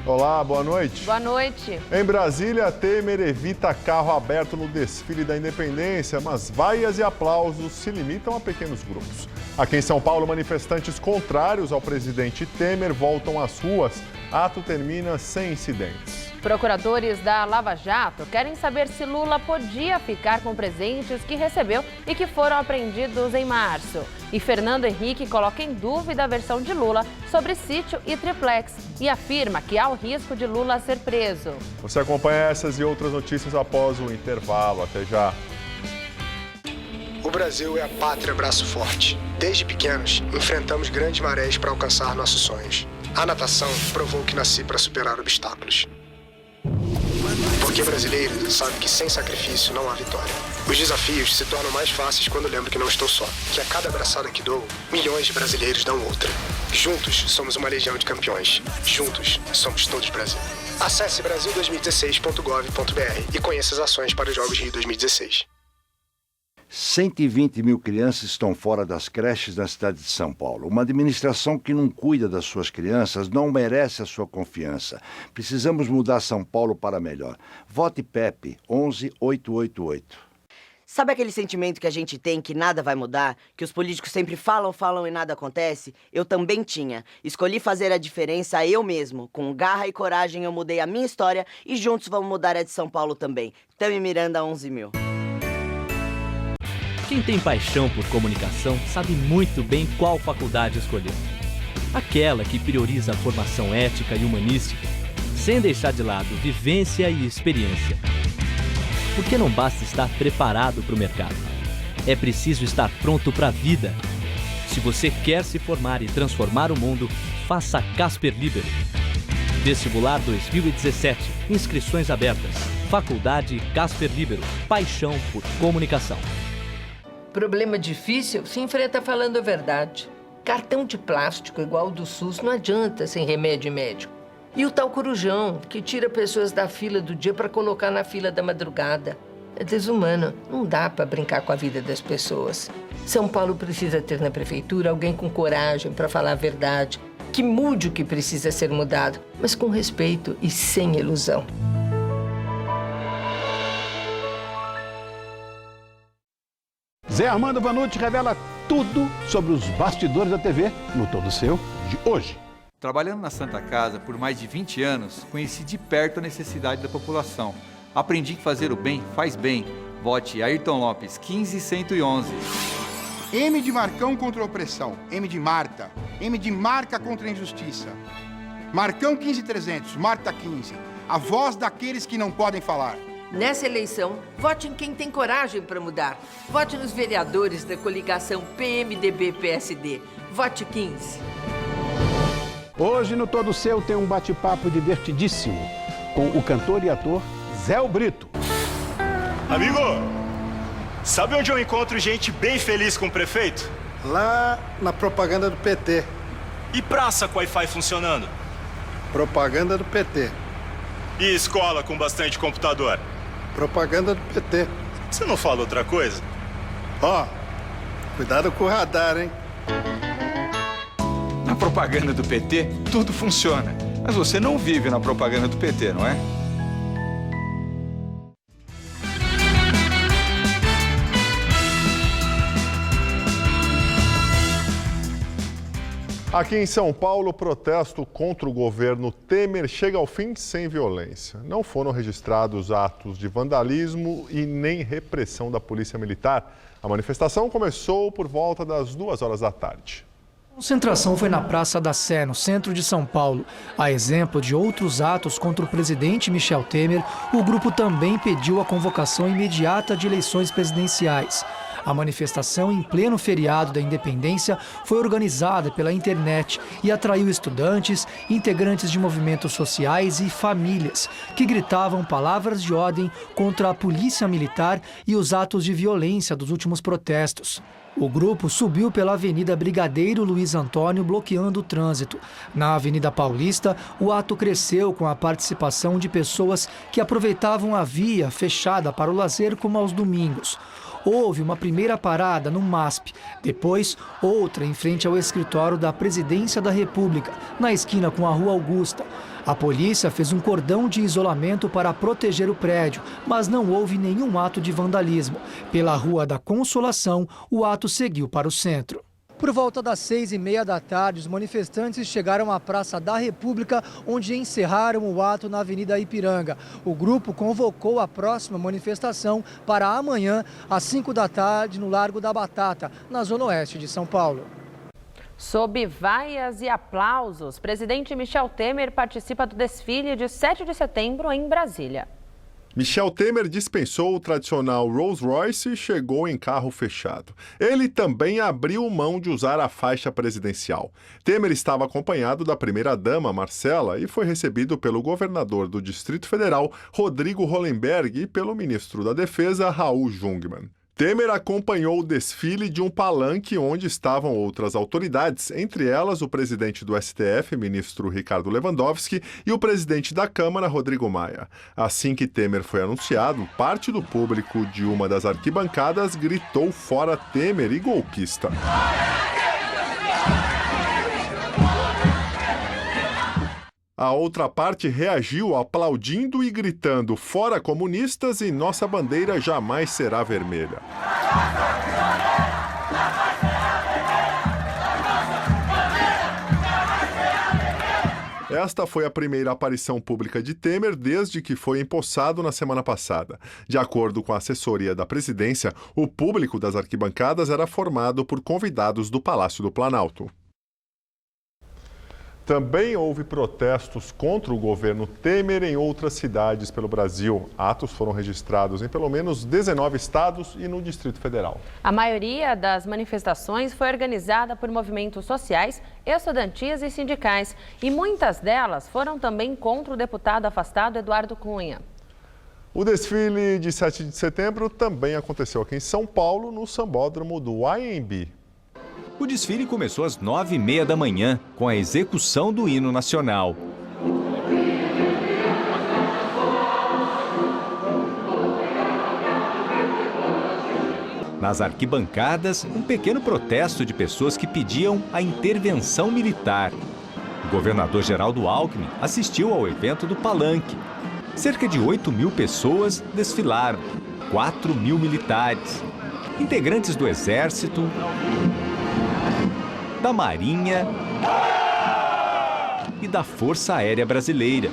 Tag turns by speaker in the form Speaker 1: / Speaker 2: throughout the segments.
Speaker 1: Olá, boa noite.
Speaker 2: Boa noite.
Speaker 1: Em Brasília, Temer evita carro aberto no desfile da Independência, mas vaias e aplausos se limitam a pequenos grupos. Aqui em São Paulo, manifestantes contrários ao presidente Temer voltam às ruas. Ato termina sem incidentes.
Speaker 2: Procuradores da Lava Jato querem saber se Lula podia ficar com presentes que recebeu e que foram apreendidos em março. E Fernando Henrique coloca em dúvida a versão de Lula sobre sítio e triplex e afirma que há o risco de Lula ser preso.
Speaker 1: Você acompanha essas e outras notícias após o intervalo. Até já.
Speaker 3: O Brasil é a pátria braço forte. Desde pequenos, enfrentamos grandes marés para alcançar nossos sonhos. A natação provou que nasci para superar obstáculos. Porque brasileiro sabe que sem sacrifício não há vitória. Os desafios se tornam mais fáceis quando lembro que não estou só. Que a cada abraçada que dou, milhões de brasileiros dão outra. Juntos somos uma legião de campeões. Juntos somos todos Brasil. Acesse brasil2016.gov.br e conheça as ações para os Jogos Rio 2016.
Speaker 4: 120 mil crianças estão fora das creches na cidade de São Paulo. Uma administração que não cuida das suas crianças não merece a sua confiança. Precisamos mudar São Paulo para melhor. Vote Pepe, 11888.
Speaker 5: Sabe aquele sentimento que a gente tem que nada vai mudar? Que os políticos sempre falam e nada acontece? Eu também tinha. Escolhi fazer a diferença eu mesmo. Com garra e coragem eu mudei a minha história e juntos vamos mudar a de São Paulo também. Tami Miranda, 11.000.
Speaker 6: Quem tem paixão por comunicação sabe muito bem qual faculdade escolher. Aquela que prioriza a formação ética e humanística, sem deixar de lado vivência e experiência. Porque não basta estar preparado para o mercado. É preciso estar pronto para a vida. Se você quer se formar e transformar o mundo, faça Casper Libero. Vestibular 2017. Inscrições abertas. Faculdade Casper Libero. Paixão por comunicação.
Speaker 7: Problema difícil se enfrenta falando a verdade. Cartão de plástico igual ao do SUS não adianta sem remédio médico. E o tal corujão, que tira pessoas da fila do dia para colocar na fila da madrugada. É desumano, não dá para brincar com a vida das pessoas. São Paulo precisa ter na prefeitura alguém com coragem para falar a verdade, que mude o que precisa ser mudado, mas com respeito e sem ilusão.
Speaker 8: Zé Armando Vanucci revela tudo sobre os bastidores da TV no Todo Seu de hoje.
Speaker 9: Trabalhando na Santa Casa por mais de 20 anos, conheci de perto a necessidade da população. Aprendi que fazer o bem faz bem. Vote Ayrton Lopes, 15111.
Speaker 10: M de Marcão contra a opressão. M de Marta. M de Marca contra a injustiça. Marcão 15300, Marta 15. A voz daqueles que não podem falar.
Speaker 7: Nessa eleição, vote em quem tem coragem para mudar. Vote nos vereadores da coligação PMDB-PSD. Vote 15.
Speaker 8: Hoje no Todo Seu tem um bate-papo divertidíssimo com o cantor e ator Zé Brito.
Speaker 11: Amigo, sabe onde eu encontro gente bem feliz com o prefeito?
Speaker 10: Lá na propaganda do PT.
Speaker 11: E praça com Wi-Fi funcionando?
Speaker 10: Propaganda do PT.
Speaker 11: E escola com bastante computador?
Speaker 10: Propaganda do PT.
Speaker 11: Você não fala outra coisa?
Speaker 10: Ó, cuidado com o radar, hein?
Speaker 9: Na propaganda do PT, tudo funciona. Mas você não vive na propaganda do PT, não é?
Speaker 1: Aqui em São Paulo, o protesto contra o governo Temer chega ao fim sem violência. Não foram registrados atos de vandalismo e nem repressão da Polícia Militar. A manifestação começou por volta das 2 da tarde.
Speaker 12: A concentração foi na Praça da Sé, no centro de São Paulo. A exemplo de outros atos contra o presidente Michel Temer, o grupo também pediu a convocação imediata de eleições presidenciais. A manifestação, em pleno feriado da Independência, foi organizada pela internet e atraiu estudantes, integrantes de movimentos sociais e famílias, que gritavam palavras de ordem contra a polícia militar e os atos de violência dos últimos protestos. O grupo subiu pela Avenida Brigadeiro Luiz Antônio, bloqueando o trânsito. Na Avenida Paulista, o ato cresceu com a participação de pessoas que aproveitavam a via fechada para o lazer, como aos domingos. Houve uma primeira parada no MASP, depois outra em frente ao escritório da Presidência da República, na esquina com a Rua Augusta. A polícia fez um cordão de isolamento para proteger o prédio, mas não houve nenhum ato de vandalismo. Pela Rua da Consolação, o ato seguiu para o centro. Por volta das 6h30 da tarde, os manifestantes chegaram à Praça da República, onde encerraram o ato na Avenida Ipiranga. O grupo convocou a próxima manifestação para amanhã, às 5 da tarde, no Largo da Batata, na zona oeste de São Paulo.
Speaker 2: Sob vaias e aplausos, presidente Michel Temer participa do desfile de 7 de setembro em Brasília.
Speaker 1: Michel Temer dispensou o tradicional Rolls Royce e chegou em carro fechado. Ele também abriu mão de usar a faixa presidencial. Temer estava acompanhado da primeira-dama, Marcela, e foi recebido pelo governador do Distrito Federal, Rodrigo Hollenberg, e pelo ministro da Defesa, Raul Jungmann. Temer acompanhou o desfile de um palanque onde estavam outras autoridades, entre elas o presidente do STF, ministro Ricardo Lewandowski, e o presidente da Câmara, Rodrigo Maia. Assim que Temer foi anunciado, parte do público de uma das arquibancadas gritou "Fora Temer" e "golpista". A outra parte reagiu aplaudindo e gritando "Fora comunistas" e "Nossa bandeira jamais será vermelha". Esta foi a primeira aparição pública de Temer desde que foi empossado na semana passada. De acordo com a assessoria da presidência, o público das arquibancadas era formado por convidados do Palácio do Planalto. Também houve protestos contra o governo Temer em outras cidades pelo Brasil. Atos foram registrados em pelo menos 19 estados e no Distrito Federal.
Speaker 2: A maioria das manifestações foi organizada por movimentos sociais, estudantis e sindicais. E muitas delas foram também contra o deputado afastado Eduardo Cunha.
Speaker 1: O desfile de 7 de setembro também aconteceu aqui em São Paulo, no sambódromo do AMB.
Speaker 13: O desfile começou às 9h30 da manhã, com a execução do hino nacional. Nas arquibancadas, um pequeno protesto de pessoas que pediam a intervenção militar. O governador Geraldo Alckmin assistiu ao evento do Palanque. Cerca de 8.000 pessoas desfilaram, 4.000 militares, integrantes do Exército, da Marinha e da Força Aérea Brasileira.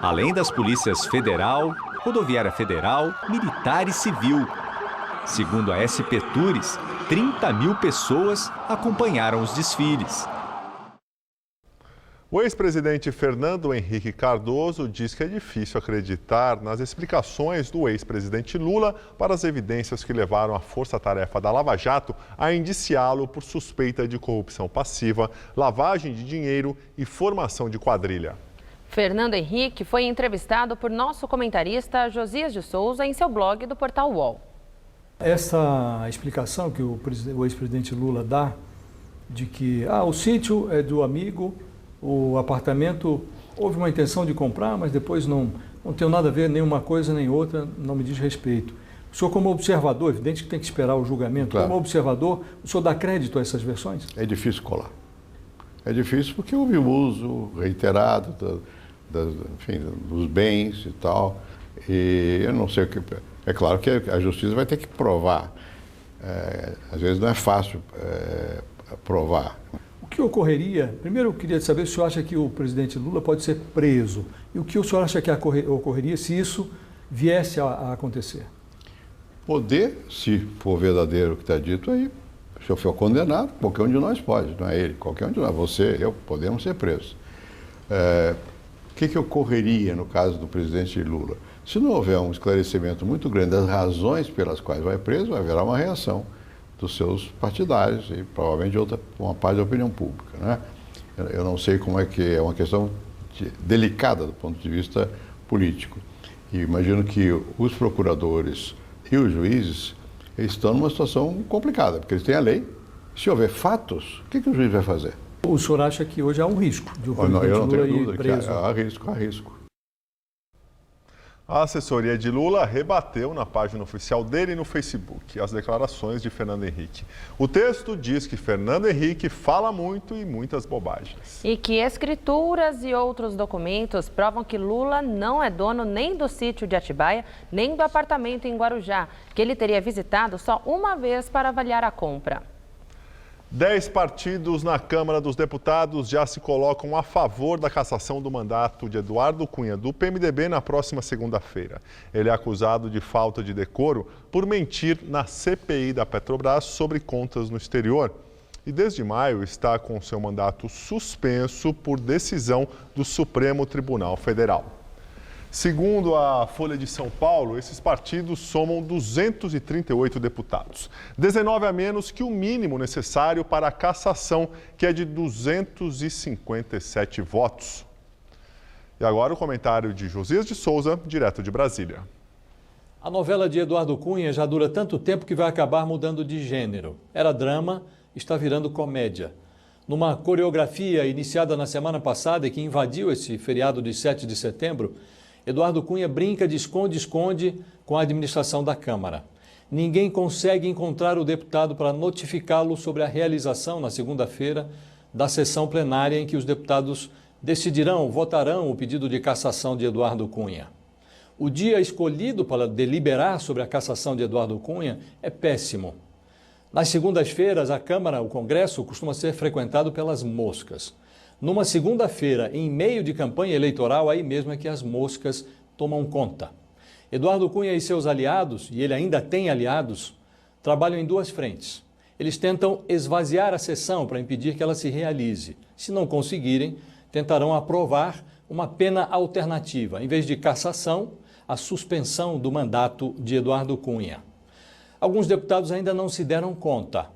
Speaker 13: Além das polícias Federal, Rodoviária Federal, Militar e Civil. Segundo a SP Tours, 30.000 pessoas acompanharam os desfiles.
Speaker 1: O ex-presidente Fernando Henrique Cardoso diz que é difícil acreditar nas explicações do ex-presidente Lula para as evidências que levaram a força-tarefa da Lava Jato a indiciá-lo por suspeita de corrupção passiva, lavagem de dinheiro e formação de quadrilha.
Speaker 2: Fernando Henrique foi entrevistado por nosso comentarista Josias de Souza em seu blog do portal UOL.
Speaker 14: Essa explicação que o ex-presidente Lula dá de que o sítio é do amigo, o apartamento, houve uma intenção de comprar, mas depois não tem nada a ver, nem uma coisa nem outra, não me diz respeito. O senhor, como observador, evidente que tem que esperar o julgamento, claro. Como observador, o senhor dá crédito a essas versões?
Speaker 15: É difícil colar. É difícil porque houve o uso reiterado dos bens e tal, e eu não sei o que... É claro que a justiça vai ter que provar. Às vezes não é fácil provar.
Speaker 14: O que ocorreria? Primeiro eu queria saber se o senhor acha que o presidente Lula pode ser preso. E o que o senhor acha que ocorreria se isso viesse a acontecer?
Speaker 15: Poder, se for verdadeiro o que está dito aí, se eu for condenado, qualquer um de nós pode, não é ele, qualquer um de nós, você, eu, podemos ser presos. O que ocorreria no caso do presidente Lula? Se não houver um esclarecimento muito grande das razões pelas quais vai preso, haverá uma reação dos seus partidários e provavelmente uma parte da opinião pública, né? Eu não sei como é uma questão delicada do ponto de vista político. E imagino que os procuradores e os juízes eles estão numa situação complicada, porque eles têm a lei. Se houver fatos, o que o juiz vai fazer?
Speaker 14: O senhor acha que hoje há um risco de o presidente
Speaker 15: Eu não tenho
Speaker 14: Lula
Speaker 15: dúvida
Speaker 14: ir preso?
Speaker 15: Há risco.
Speaker 1: A assessoria de Lula rebateu na página oficial dele no Facebook as declarações de Fernando Henrique. O texto diz que Fernando Henrique fala muito e muitas bobagens.
Speaker 2: E que escrituras e outros documentos provam que Lula não é dono nem do sítio de Atibaia, nem do apartamento em Guarujá, que ele teria visitado só uma vez para avaliar a compra.
Speaker 1: 10 partidos na Câmara dos Deputados já se colocam a favor da cassação do mandato de Eduardo Cunha, do PMDB, na próxima segunda-feira. Ele é acusado de falta de decoro por mentir na CPI da Petrobras sobre contas no exterior. E desde maio está com seu mandato suspenso por decisão do Supremo Tribunal Federal. Segundo a Folha de São Paulo, esses partidos somam 238 deputados, 19 a menos que o mínimo necessário para a cassação, que é de 257 votos. E agora o comentário de Josias de Souza, direto de Brasília.
Speaker 14: A novela de Eduardo Cunha já dura tanto tempo que vai acabar mudando de gênero. Era drama, está virando comédia. Numa coreografia iniciada na semana passada e que invadiu esse feriado de 7 de setembro, Eduardo Cunha brinca de esconde-esconde com a administração da Câmara. Ninguém consegue encontrar o deputado para notificá-lo sobre a realização, na segunda-feira, da sessão plenária em que os deputados votarão o pedido de cassação de Eduardo Cunha. O dia escolhido para deliberar sobre a cassação de Eduardo Cunha é péssimo. Nas segundas-feiras, a Câmara, o Congresso, costuma ser frequentado pelas moscas. Numa segunda-feira, em meio de campanha eleitoral, aí mesmo é que as moscas tomam conta. Eduardo Cunha e seus aliados, e ele ainda tem aliados, trabalham em duas frentes. Eles tentam esvaziar a sessão para impedir que ela se realize. Se não conseguirem, tentarão aprovar uma pena alternativa. Em vez de cassação, a suspensão do mandato de Eduardo Cunha. Alguns deputados ainda não se deram conta,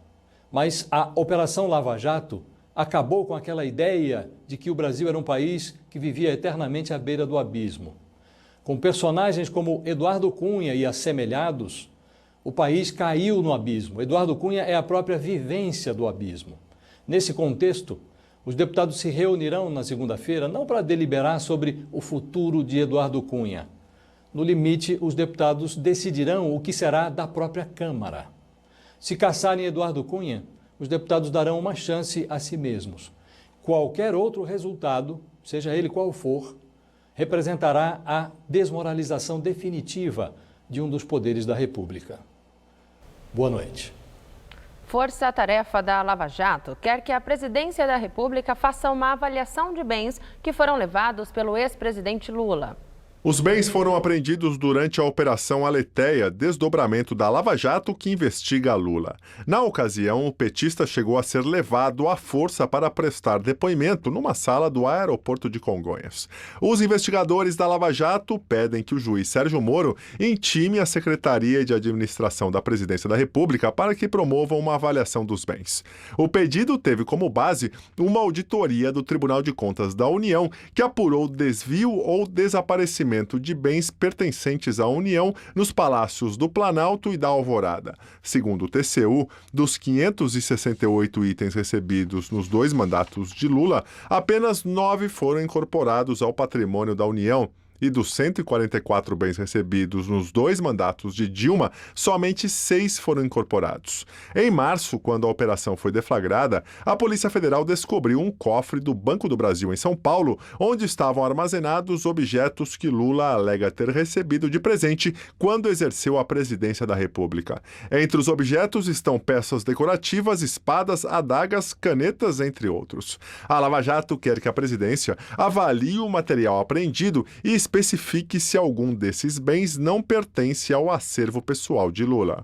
Speaker 14: mas a Operação Lava Jato acabou com aquela ideia de que o Brasil era um país que vivia eternamente à beira do abismo. Com personagens como Eduardo Cunha e assemelhados, o país caiu no abismo. Eduardo Cunha é a própria vivência do abismo. Nesse contexto, os deputados se reunirão na segunda-feira não para deliberar sobre o futuro de Eduardo Cunha. No limite, os deputados decidirão o que será da própria Câmara. Se cassarem Eduardo Cunha, os deputados darão uma chance a si mesmos. Qualquer outro resultado, seja ele qual for, representará a desmoralização definitiva de um dos poderes da República. Boa noite.
Speaker 2: Força-tarefa da Lava Jato quer que a Presidência da República faça uma avaliação de bens que foram levados pelo ex-presidente Lula.
Speaker 1: Os bens foram apreendidos durante a Operação Aleteia, desdobramento da Lava Jato que investiga Lula. Na ocasião, o petista chegou a ser levado à força para prestar depoimento numa sala do aeroporto de Congonhas. Os investigadores da Lava Jato pedem que o juiz Sérgio Moro intime a Secretaria de Administração da Presidência da República para que promova uma avaliação dos bens. O pedido teve como base uma auditoria do Tribunal de Contas da União que apurou desvio ou desaparecimento de bens pertencentes à União nos palácios do Planalto e da Alvorada. Segundo o TCU, dos 568 itens recebidos nos 2 mandatos de Lula, apenas 9 foram incorporados ao patrimônio da União. E dos 144 bens recebidos nos 2 mandatos de Dilma, somente 6 foram incorporados. Em março, quando a operação foi deflagrada, a Polícia Federal descobriu um cofre do Banco do Brasil em São Paulo, onde estavam armazenados objetos que Lula alega ter recebido de presente quando exerceu a presidência da República. Entre os objetos estão peças decorativas, espadas, adagas, canetas, entre outros. A Lava Jato quer que a presidência avalie o material apreendido e especifique se algum desses bens não pertence ao acervo pessoal de Lula.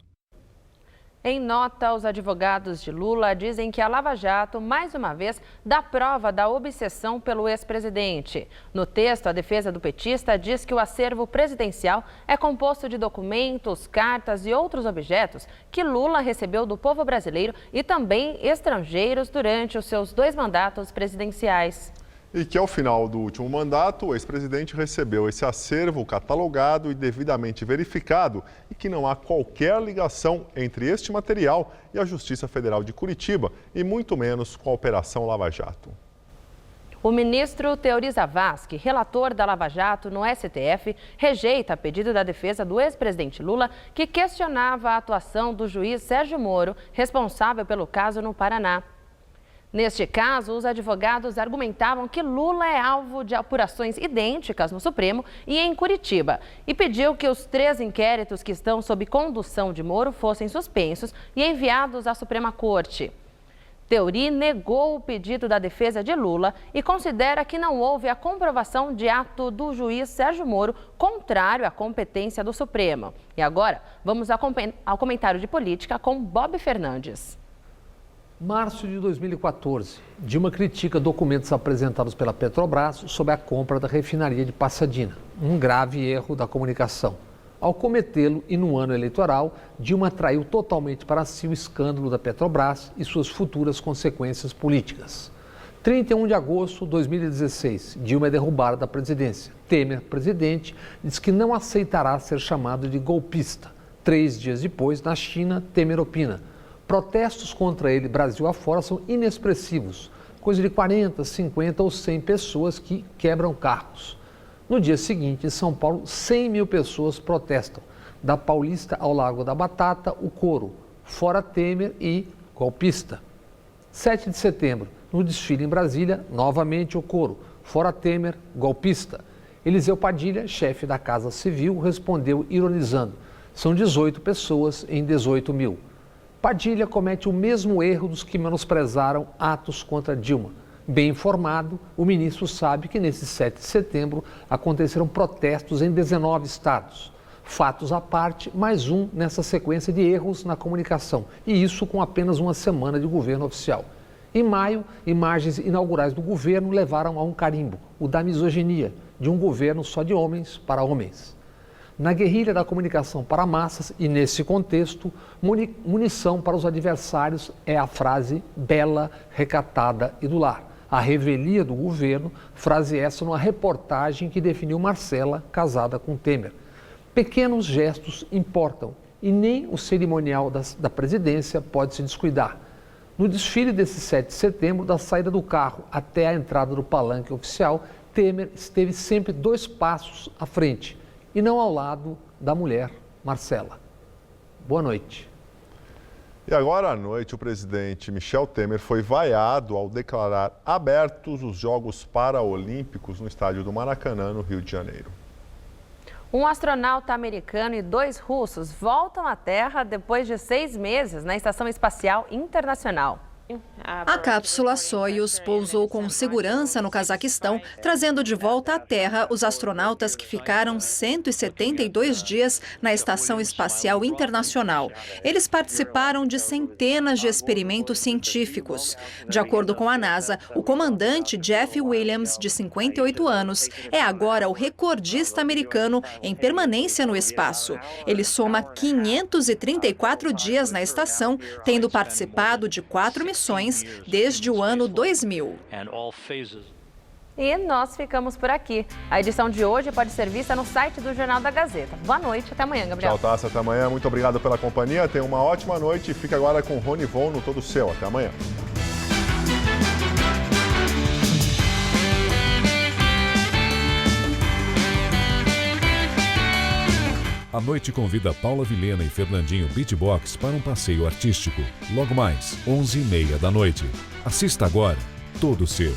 Speaker 2: Em nota, os advogados de Lula dizem que a Lava Jato, mais uma vez, dá prova da obsessão pelo ex-presidente. No texto, a defesa do petista diz que o acervo presidencial é composto de documentos, cartas e outros objetos que Lula recebeu do povo brasileiro e também estrangeiros durante os seus 2 mandatos presidenciais.
Speaker 1: E que ao final do último mandato, o ex-presidente recebeu esse acervo catalogado e devidamente verificado e que não há qualquer ligação entre este material e a Justiça Federal de Curitiba e muito menos com a Operação Lava Jato.
Speaker 2: O ministro Teori Zavascki, relator da Lava Jato no STF, rejeita pedido da defesa do ex-presidente Lula, que questionava a atuação do juiz Sérgio Moro, responsável pelo caso no Paraná. Neste caso, os advogados argumentavam que Lula é alvo de apurações idênticas no Supremo e em Curitiba, e pediu que os 3 inquéritos que estão sob condução de Moro fossem suspensos e enviados à Suprema Corte. Teori negou o pedido da defesa de Lula e considera que não houve a comprovação de ato do juiz Sérgio Moro contrário à competência do Supremo. E agora, vamos ao comentário de política com Bob Fernandes.
Speaker 16: Março de 2014, Dilma critica documentos apresentados pela Petrobras sobre a compra da refinaria de Passadina, um grave erro da comunicação. Ao cometê-lo e no ano eleitoral, Dilma atraiu totalmente para si o escândalo da Petrobras e suas futuras consequências políticas. 31 de agosto de 2016, Dilma é derrubada da presidência. Temer, presidente, diz que não aceitará ser chamado de golpista. 3 dias depois, na China, Temer opina: protestos contra ele, Brasil afora, são inexpressivos. Coisa de 40, 50 ou 100 pessoas que quebram carros. No dia seguinte, em São Paulo, 100 mil pessoas protestam. Da Paulista ao Largo da Batata, o coro: fora Temer e golpista. 7 de setembro, no desfile em Brasília, novamente o coro: fora Temer, golpista. Eliseu Padilha, chefe da Casa Civil, respondeu ironizando: são 18 pessoas em 18 mil. Padilha comete o mesmo erro dos que menosprezaram atos contra Dilma. Bem informado, o ministro sabe que nesse 7 de setembro aconteceram protestos em 19 estados. Fatos à parte, mais um nessa sequência de erros na comunicação, e isso com apenas uma semana de governo oficial. Em maio, imagens inaugurais do governo levaram a um carimbo, o da misoginia, de um governo só de homens para homens. Na guerrilha da comunicação para massas e nesse contexto, munição para os adversários é a frase bela, recatada e do lar. A revelia do governo, frase essa numa reportagem que definiu Marcela casada com Temer. Pequenos gestos importam e nem o cerimonial da presidência pode se descuidar. No desfile desse 7 de setembro, da saída do carro até a entrada do palanque oficial, Temer esteve sempre 2 passos à frente e não ao lado da mulher, Marcela. Boa noite.
Speaker 1: E agora à noite, o presidente Michel Temer foi vaiado ao declarar abertos os Jogos Paralímpicos no estádio do Maracanã, no Rio de Janeiro.
Speaker 2: Um astronauta americano e 2 russos voltam à Terra depois de 6 meses na Estação Espacial Internacional.
Speaker 17: A cápsula Soyuz pousou com segurança no Cazaquistão, trazendo de volta à Terra os astronautas que ficaram 172 dias na Estação Espacial Internacional. Eles participaram de centenas de experimentos científicos. De acordo com a NASA, o comandante Jeff Williams, de 58 anos, é agora o recordista americano em permanência no espaço. Ele soma 534 dias na estação, tendo participado de 4 missões desde o ano 2000.
Speaker 2: E nós ficamos por aqui. A edição de hoje pode ser vista no site do Jornal da Gazeta. Boa noite, até amanhã, Gabriel.
Speaker 1: Tchau, Tássia, até amanhã. Muito obrigado pela companhia. Tenha uma ótima noite e fica agora com Rony Von no Todo Seu. Até amanhã.
Speaker 18: A noite convida Paula Vilhena e Fernandinho Beatbox para um passeio artístico. Logo mais, 11h30 da noite. Assista agora, Todo Seu.